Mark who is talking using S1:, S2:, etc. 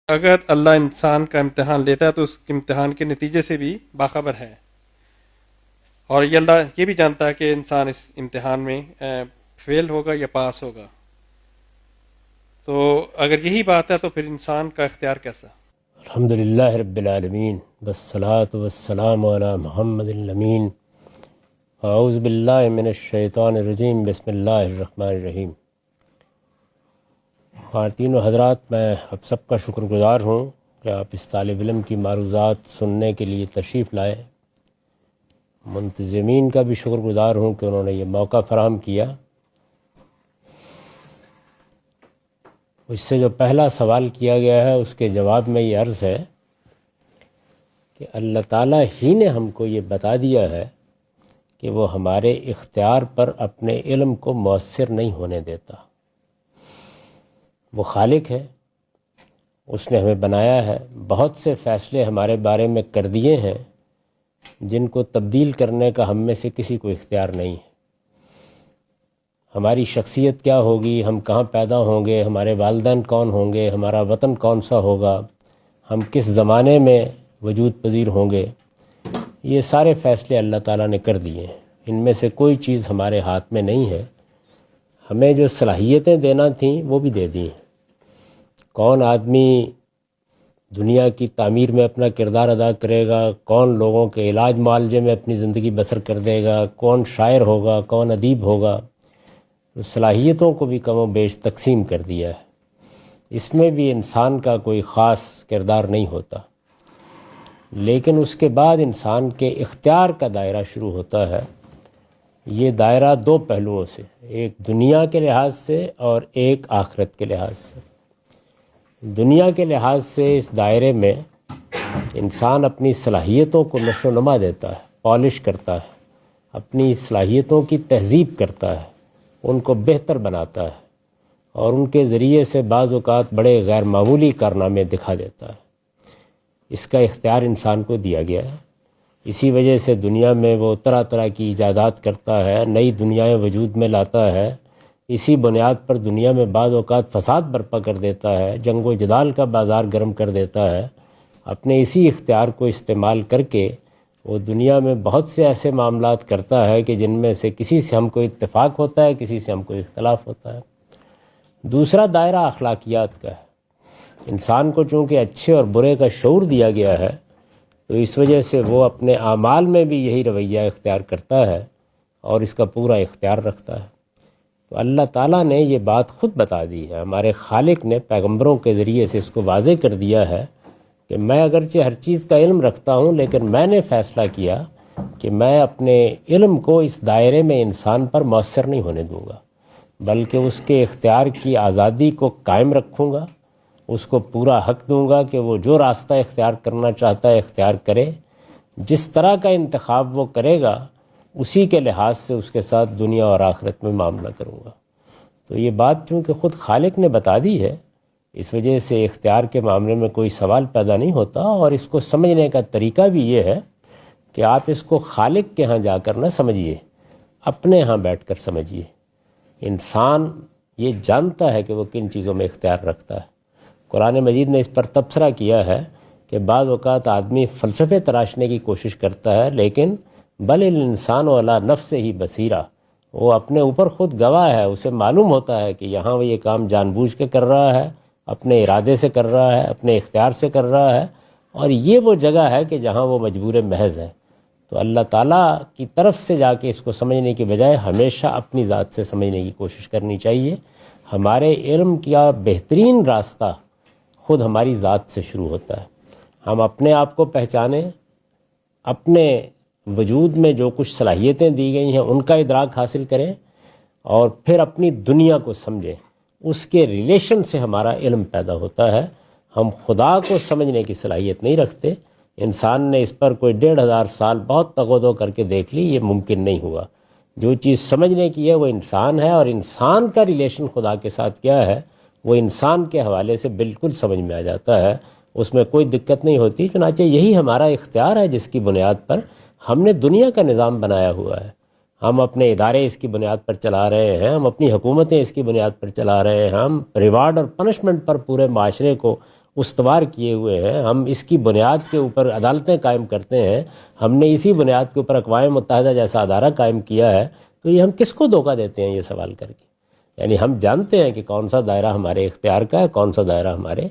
S1: اگر اللہ انسان کا امتحان لیتا ہے تو اس امتحان کے نتیجے سے بھی باخبر ہے، اور یہ اللہ یہ بھی جانتا ہے کہ انسان اس امتحان میں فیل ہوگا یا پاس ہوگا. تو اگر یہی بات ہے تو پھر انسان کا اختیار کیسا؟
S2: الحمدللہ رب العالمین والصلاة والسلام علی محمد الامین. اعوذ باللہ من الشیطان الرجیم. بسم اللہ الرحمن الرحیم. خواتین و حضرات، میں اب سب کا شکر گزار ہوں کہ آپ اس طالب علم کی معروضات سننے کے لیے تشریف لائے. منتظمین کا بھی شکر گزار ہوں کہ انہوں نے یہ موقع فراہم کیا. اس سے جو پہلا سوال کیا گیا ہے اس کے جواب میں یہ عرض ہے کہ اللہ تعالیٰ ہی نے ہم کو یہ بتا دیا ہے کہ وہ ہمارے اختیار پر اپنے علم کو مؤثر نہیں ہونے دیتا. وہ خالق ہے، اس نے ہمیں بنایا ہے، بہت سے فیصلے ہمارے بارے میں کر دیے ہیں جن کو تبدیل کرنے کا ہم میں سے کسی کو اختیار نہیں ہے. ہماری شخصیت کیا ہوگی، ہم کہاں پیدا ہوں گے، ہمارے والدین کون ہوں گے، ہمارا وطن کون سا ہوگا، ہم کس زمانے میں وجود پذیر ہوں گے، یہ سارے فیصلے اللہ تعالیٰ نے کر دیے ہیں. ان میں سے کوئی چیز ہمارے ہاتھ میں نہیں ہے. ہمیں جو صلاحیتیں دینا تھیں وہ بھی دے دی ہیں. کون آدمی دنیا کی تعمیر میں اپنا کردار ادا کرے گا، کون لوگوں کے علاج معالجے میں اپنی زندگی بسر کر دے گا، کون شاعر ہوگا، کون ادیب ہوگا، تو صلاحیتوں کو بھی کم و بیش تقسیم کر دیا ہے. اس میں بھی انسان کا کوئی خاص کردار نہیں ہوتا. لیکن اس کے بعد انسان کے اختیار کا دائرہ شروع ہوتا ہے. یہ دائرہ دو پہلوؤں سے، ایک دنیا کے لحاظ سے اور ایک آخرت کے لحاظ سے. دنیا کے لحاظ سے اس دائرے میں انسان اپنی صلاحیتوں کو نشو و نما دیتا ہے، پالش کرتا ہے، اپنی صلاحیتوں کی تہذیب کرتا ہے، ان کو بہتر بناتا ہے اور ان کے ذریعے سے بعض اوقات بڑے غیر معمولی کارنامے دکھا دیتا ہے. اس کا اختیار انسان کو دیا گیا ہے. اسی وجہ سے دنیا میں وہ طرح طرح کی ایجادات کرتا ہے، نئی دنیایں وجود میں لاتا ہے. اسی بنیاد پر دنیا میں بعض اوقات فساد برپا کر دیتا ہے، جنگ و جدال کا بازار گرم کر دیتا ہے. اپنے اسی اختیار کو استعمال کر کے وہ دنیا میں بہت سے ایسے معاملات کرتا ہے کہ جن میں سے کسی سے ہم کو اتفاق ہوتا ہے، کسی سے ہم کو اختلاف ہوتا ہے. دوسرا دائرہ اخلاقیات کا ہے. انسان کو چونکہ اچھے اور برے کا شعور دیا گیا ہے تو اس وجہ سے وہ اپنے اعمال میں بھی یہی رویہ اختیار کرتا ہے اور اس کا پورا اختیار رکھتا ہے. تو اللہ تعالیٰ نے یہ بات خود بتا دی ہے. ہمارے خالق نے پیغمبروں کے ذریعے سے اس کو واضح کر دیا ہے کہ میں اگرچہ ہر چیز کا علم رکھتا ہوں، لیکن میں نے فیصلہ کیا کہ میں اپنے علم کو اس دائرے میں انسان پر مؤثر نہیں ہونے دوں گا، بلکہ اس کے اختیار کی آزادی کو قائم رکھوں گا. اس کو پورا حق دوں گا کہ وہ جو راستہ اختیار کرنا چاہتا ہے اختیار کرے. جس طرح کا انتخاب وہ کرے گا اسی کے لحاظ سے اس کے ساتھ دنیا اور آخرت میں معاملہ کروں گا. تو یہ بات چونکہ خود خالق نے بتا دی ہے، اس وجہ سے اختیار کے معاملے میں کوئی سوال پیدا نہیں ہوتا. اور اس کو سمجھنے کا طریقہ بھی یہ ہے کہ آپ اس کو خالق کے ہاں جا کر نہ سمجھیے، اپنے ہاں بیٹھ کر سمجھیے. انسان یہ جانتا ہے کہ وہ کن چیزوں میں اختیار رکھتا ہے. قرآن مجید نے اس پر تبصرہ کیا ہے کہ بعض اوقات آدمی فلسفے تراشنے کی کوشش کرتا ہے، لیکن بل الانسان علی نفسہ ہی بصیرہ، وہ اپنے اوپر خود گواہ ہے. اسے معلوم ہوتا ہے کہ یہاں وہ یہ کام جان بوجھ کے کر رہا ہے، اپنے ارادے سے کر رہا ہے، اپنے اختیار سے کر رہا ہے، اور یہ وہ جگہ ہے کہ جہاں وہ مجبور محض ہے. تو اللہ تعالیٰ کی طرف سے جا کے اس کو سمجھنے کی بجائے ہمیشہ اپنی ذات سے سمجھنے کی کوشش کرنی چاہیے. ہمارے علم کا بہترین راستہ خود ہماری ذات سے شروع ہوتا ہے. ہم اپنے آپ کو پہچانیں، اپنے وجود میں جو کچھ صلاحیتیں دی گئی ہیں ان کا ادراک حاصل کریں، اور پھر اپنی دنیا کو سمجھیں. اس کے ریلیشن سے ہمارا علم پیدا ہوتا ہے. ہم خدا کو سمجھنے کی صلاحیت نہیں رکھتے. انسان نے اس پر کوئی 1500 سال بہت تغودو کر کے دیکھ لی، یہ ممکن نہیں ہوا. جو چیز سمجھنے کی ہے وہ انسان ہے، اور انسان کا ریلیشن خدا کے ساتھ کیا ہے وہ انسان کے حوالے سے بالکل سمجھ میں آ جاتا ہے. اس میں کوئی دقت نہیں ہوتی. چنانچہ یہی ہمارا اختیار ہے جس کی بنیاد پر ہم نے دنیا کا نظام بنایا ہوا ہے. ہم اپنے ادارے اس کی بنیاد پر چلا رہے ہیں، ہم اپنی حکومتیں اس کی بنیاد پر چلا رہے ہیں، ہم ریوارڈ اور پنشمنٹ پر پورے معاشرے کو استوار کیے ہوئے ہیں، ہم اس کی بنیاد کے اوپر عدالتیں قائم کرتے ہیں، ہم نے اسی بنیاد کے اوپر اقوام متحدہ جیسا ادارہ قائم کیا ہے، تو یہ ہم کس کو دھوکہ دیتے ہیں یہ سوال کر کے؟ یعنی ہم جانتے ہیں کہ کون سا دائرہ ہمارے اختیار کا ہے، کون سا دائرہ ہمارے